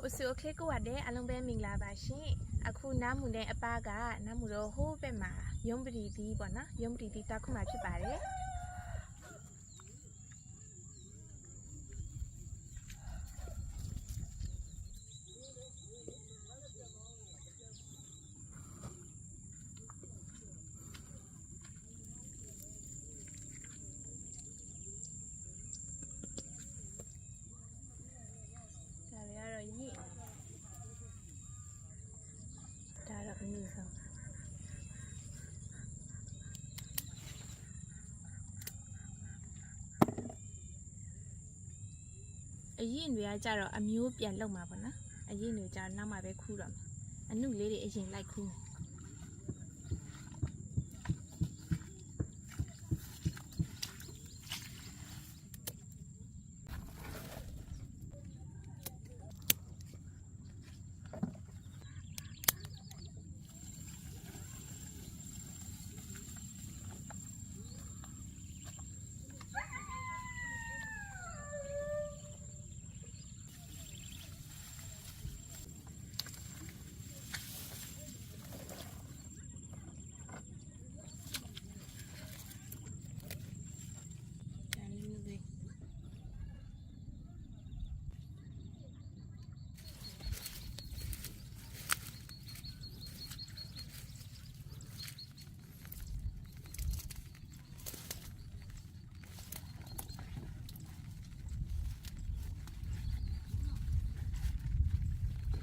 Usu okay go ade along be ming la ba shin. Aku namu ne apa ga namu ro ho be ma yombri di po na yombri di ta khu ma phit pare. A yin we are jar a mule and low mabana. A yin we jar nama be kuram. A new lady is in like cool.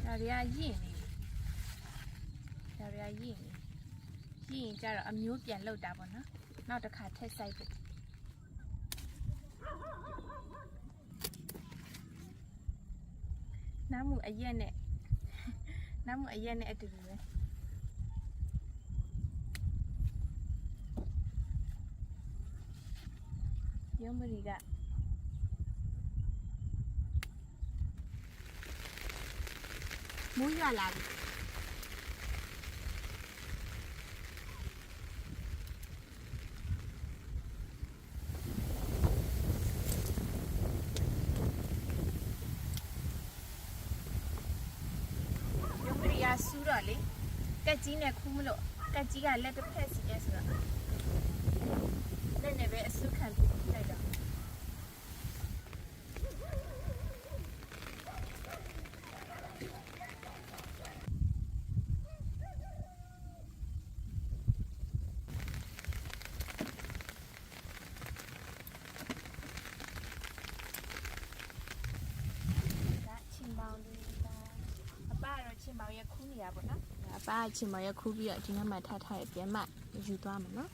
Daria yin. Daria yin. Yin jar a mule and low dabona. Not a cat test side. Namu a yen. Namu a yen at the river. Yomariga. Muy a la yo quería surale que tiene cumulo que chica le te pesi eso le neve su can later ba chỉ mới khu bị thì nó mà thay thay biến mặt dù toa mà nó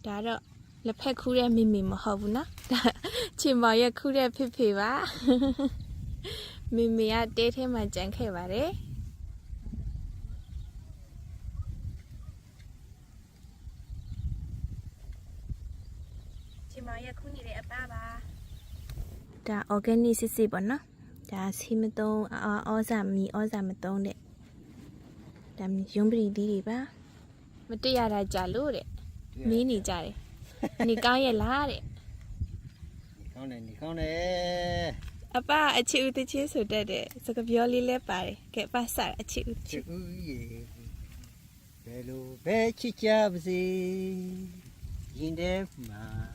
đã rồi là phải khu ra mình mà hợp nó chỉ mới khu ra phê phê quá mình à để thêm mà chẳng khai vào đấy chỉ mới khu này để ba ba đã organic xí bọn nó đã xem tông ở giảm tông đấy làm dùng bì đi ba mà tôi ra trả lúa đấy mí nỉ trả đấy nỉ cao vậy lá đấy con này apa anh chịu tôi chia sẻ đấy sao cái biểu lý lẽ bài cái ba sa anh chịu gì bé lu bé chi cha gì nhìn đẹp mà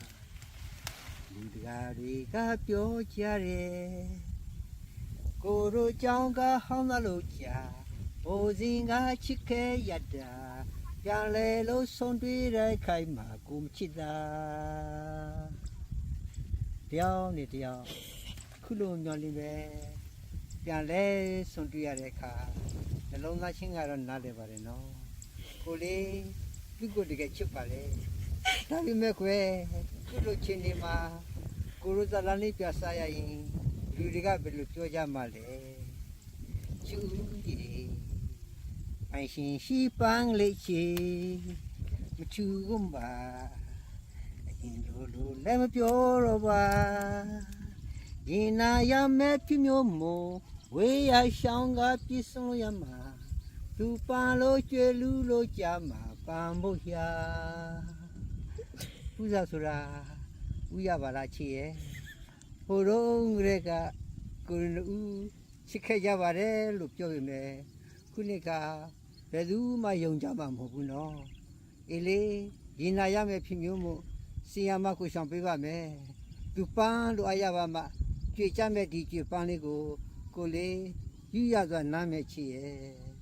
đi cả biểu cha đấy cô rồi trong cả hôm nào lúc cha ô gì cả chiếc ke yada yang lê lô son đi ra khai mà cũng chỉ ra tiêu này tiêu khu lồng nhỏ lên về yang lê son đi ra khai cái lồng na chinh ra nó để vào nó cô lê biết cô đi cái chụp vào lê ta bị mẹ quê khu lồng trên đi mà cô rồi ra làm đi phía sau vậyလူတွေကဘယ်လိုပြောကြမှာလဲချူကြီးအရှင်ရှိပန်းလေးချီမချူကုန်ပါအရင်လိုလည်းမပြောတော့ပါရင်နာရမဲ့ပြမျိုးမို့ဝေးရရှောင်းကပြည့်စုံရမှာသူပန်းလို့ကျွေလူလို့ကြမှာပန်းဖို့ရာပူဇာဆိုတာ ဥရပါလားချစ်ရဲ့ဟိုတော့ကလေးကကိုရနဦးချစ်ခဲ့ကြပါတယ်လို့ပြောရင်လည်းခုနှစ်ကဘယ်သူမှယုံကြမှာမဟုတ်ဘူးနော်အေးလေရင်နာရမယ်ဖြစ်မျိုးမို့စီယာမကိုဆောင်ပေးပါမယ်သူပန်းလို့အရပါမှကြွေကြမဲ့ဒီကြွေပန်းလေးကိုလေးယူရစွာနားမယ်ချစ်ရဲ့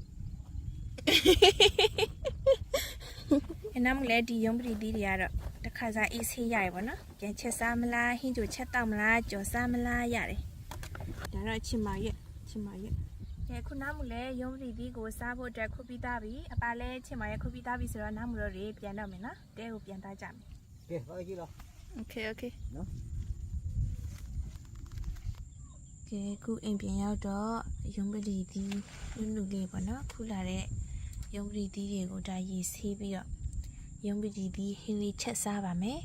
အနမ်းမလဲဒီရုံးပရိသီးတွေကတော့တစ်ခါစားအေးဆေးရတယ်ပေါ့နော်ပြန်ချက်စားမလားဟင်းချိုချက်တောက်မလားကြော်စားမလားရတယ်ဒါတော့ချင်ပါရဲ့ကဲခုနားမလဲရုံးပရိသီးကိုစားဖို့အတွက်ခုပြီးသားပြီအပါလဲချင်ပါရဲ့ခုပြီးသားပြီဆိုတော့နားမလို့တွေပြန်တော့မယ်နော်တဲကိုပြန်သားကြမယ် ကဲဟောကြည့်တော့ Okay နော် ကဲခုအိမ်ပြန်ရောက်တော့ရုံးပရိသီးလူလေးပေါ့နော်ခုလာတဲ့ရုံးပရိသီးတွေကိုဒါရေးဆေးပြီးတော့ရုံးပရိသီးဟင်းလေးချက်စားပါမယ်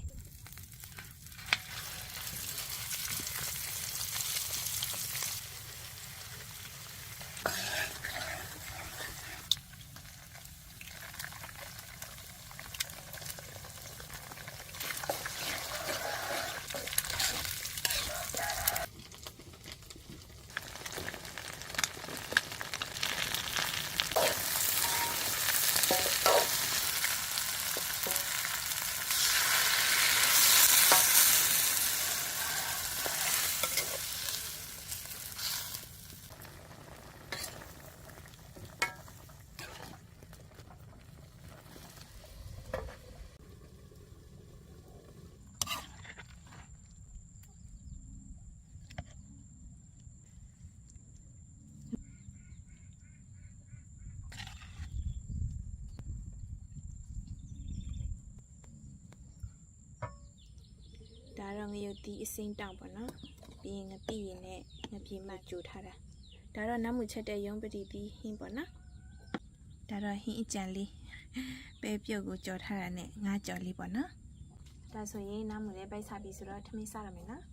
ဒါတော့ငရုတ်တီးအစိမ့်တောင်ပေါ့နော်ပြီးရင်ငပိရင်နဲ့ငပြေမှကြိုထားတာဒါတော့နမ်းမှုချက်တဲ့ရုံးပရိသီးဟင်းပေါ့နော်ဒါတော့ဟင်းအကြံလေးပဲပြုတ်ကိုကြော်ထားတာနဲ့ငါးကြော်လေးပေါ့နော်ဒါဆိုရင်နမ်းမှုလည်းပိုက်စားပြီဆိုတော့ထမင်းစားရမယ်နော်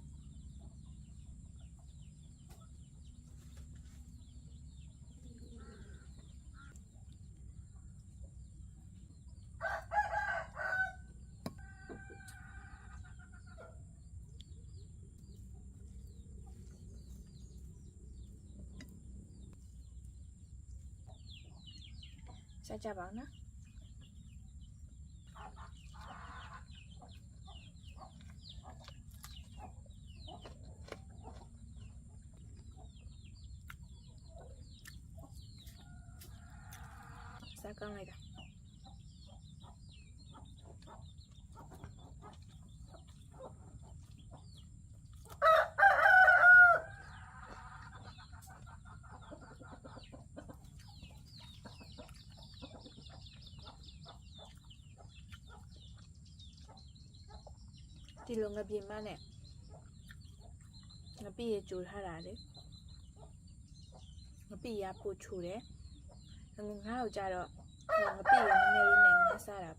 စားကြပါဦးနော်စားကောင်းလိုက်တာဒီလိုငပြေမနဲ့ငပိရကြိုထားတာလေငပိရပို့ချိုတယ်ငါ့ကိုကြတော့ငပိရနည်းနည်းလေးနဲ့ငါစားတာ